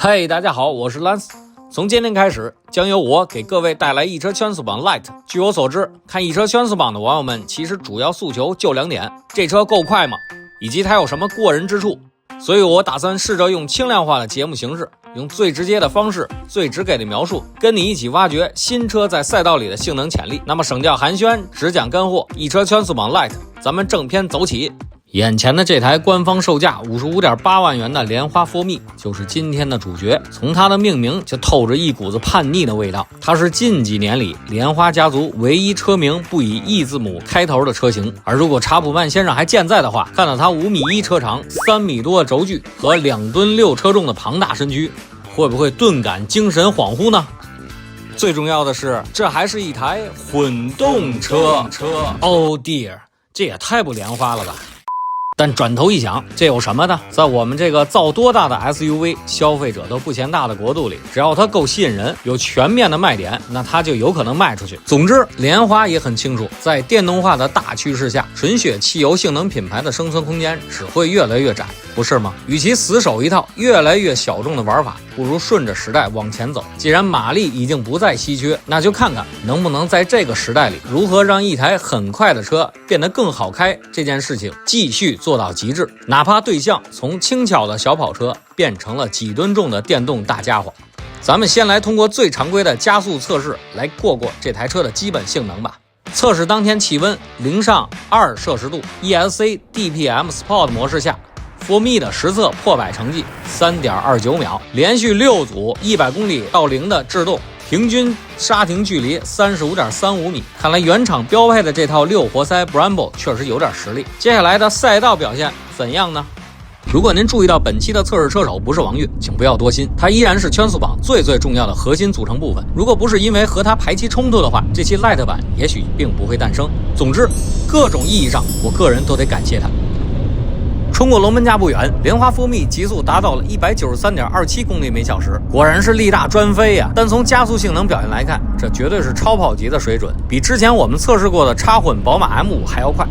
嘿，大家好，我是 Lance。从今天开始，将由我给各位带来一车圈速榜 Lite。据我所知，看一车圈速榜的网友们其实主要诉求就2点：这车够快吗？以及它有什么过人之处。所以我打算试着用轻量化的节目形式，用最直接的方式、最直给的描述，跟你一起挖掘新车在赛道里的性能潜力。那么省掉寒暄，只讲干货，一车圈速榜 Lite， 咱们正片走起。眼前的这台官方售价 55.8 万元的莲花 4Me 就是今天的主角。从它的命名就透着一股子叛逆的味道，它是近几年里莲花家族唯一车名不以 E 字母开头的车型。而如果查普曼先生还健在的话，看到它5.1米车长、3米多的轴距和2吨6车重的庞大身躯，会不会顿感精神恍惚呢？最重要的是，这还是一台混动车。Oh dear， 这也太不莲花了吧。但转头一想，这有什么的？在我们这个造多大的 SUV 消费者都不嫌大的国度里，只要它够吸引人，有全面的卖点，那它就有可能卖出去。总之，莲花也很清楚，在电动化的大趋势下，纯血汽油性能品牌的生存空间只会越来越窄，不是吗？与其死守一套越来越小众的玩法，不如顺着时代往前走。既然马力已经不再稀缺，那就看看能不能在这个时代里，如何让一台很快的车变得更好开这件事情继续做到极致，哪怕对象从轻巧的小跑车变成了几吨重的电动大家伙。咱们先来通过最常规的加速测试来过这台车的基本性能吧。测试当天气温0上2摄氏度 ，ESC DPM Sport 模式下，4Me 的实测破百成绩 3.29 秒，连续6组100公里到0的制动，平均刹停距离 35.35 米。看来原厂标配的这套6活塞 Brembo 确实有点实力。接下来的赛道表现怎样呢？如果您注意到本期的测试车手不是王悦，请不要多心，它依然是圈速榜最重要的核心组成部分。如果不是因为和它排期冲突的话，这期 Lite 版也许并不会诞生。总之，各种意义上，我个人都得感谢它。冲过龙门架不远，莲花 4Me 极速达到了 193.27 公里每小时，果然是力大专飞呀！但从加速性能表现来看，这绝对是超跑级的水准，比之前我们测试过的插混宝马 M5 还要快。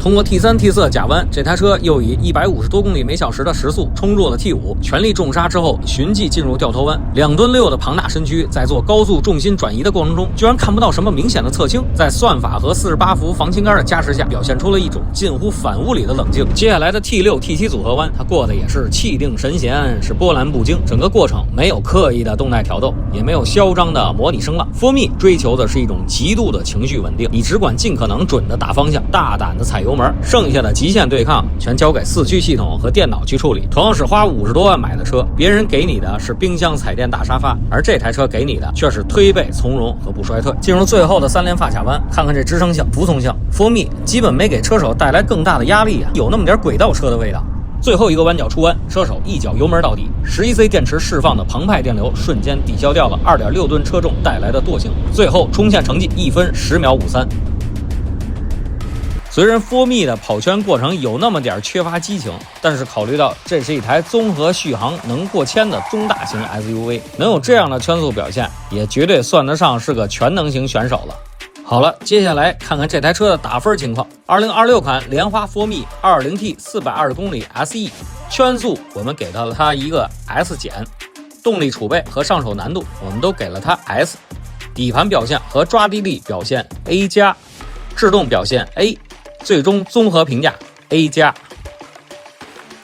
通过 T3 T 色夹弯，这台车又以150多公里每小时的时速冲入了 T5， 全力重刹之后循迹进入掉头弯。2吨6的庞大身躯在做高速重心转移的过程中，居然看不到什么明显的侧倾，在算法和48伏防倾杆的加持下，表现出了一种近乎反物理的冷静。接下来的 T6 T7 组合弯，它过得也是气定神闲，是波澜不惊。整个过程没有刻意的动态挑逗，也没有嚣张的模拟声浪。4Me 追求的是一种极度的情绪稳定，你只管尽可能准的打方向，大胆的踩油门，剩下的极限对抗全交给4驱系统和电脑去处理。同样是花50多万买的车，别人给你的是冰箱彩电大沙发，而这台车给你的却是推背从容和不衰退。进入最后的3连发卡弯，看看这支撑性、服从性， 4Me 基本没给车手带来更大的压力啊，有那么点轨道车的味道。最后一个弯角出弯，车手一脚油门到底，11C 电池释放的澎湃电流瞬间抵消掉了 2.6 吨车重带来的惰性，最后冲线成绩1分10秒53。虽然 4Me 的跑圈过程有那么点缺乏激情，但是考虑到这是一台综合续航能过千的中大型 SUV， 能有这样的圈速表现，也绝对算得上是个全能型选手了。好了，接下来看看这台车的打分情况。2026款莲花 4Me 2.0T 420公里 SE， 圈速我们给到了它一个 S 减，动力储备和上手难度我们都给了它 S， 底盘表现和抓地力表现 A+， 制动表现 A，最终综合评价 A+。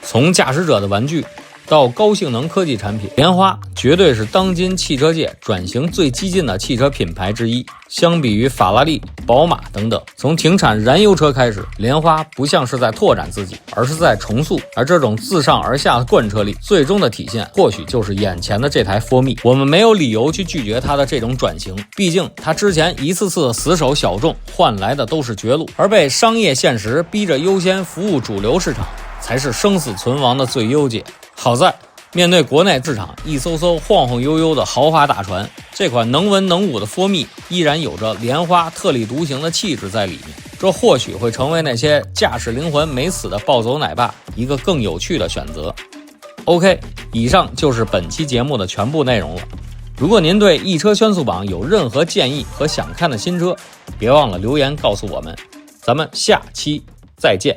从驾驶者的玩具到高性能科技产品，莲花绝对是当今汽车界转型最激进的汽车品牌之一。相比于法拉利、宝马等等，从停产燃油车开始，莲花不像是在拓展自己，而是在重塑。而这种自上而下的贯彻力，最终的体现或许就是眼前的这台 4Me。我们没有理由去拒绝它的这种转型，毕竟它之前一次次死守小众，换来的都是绝路，而被商业现实逼着优先服务主流市场，才是生死存亡的最优解。好在面对国内市场一艘艘晃晃悠悠的豪华大船，这款能文能武的 4Me 依然有着莲花特立独行的气质在里面，这或许会成为那些驾驶灵魂没死的暴走奶爸一个更有趣的选择。 OK， 以上就是本期节目的全部内容了。如果您对一车圈速榜有任何建议和想看的新车，别忘了留言告诉我们。咱们下期再见。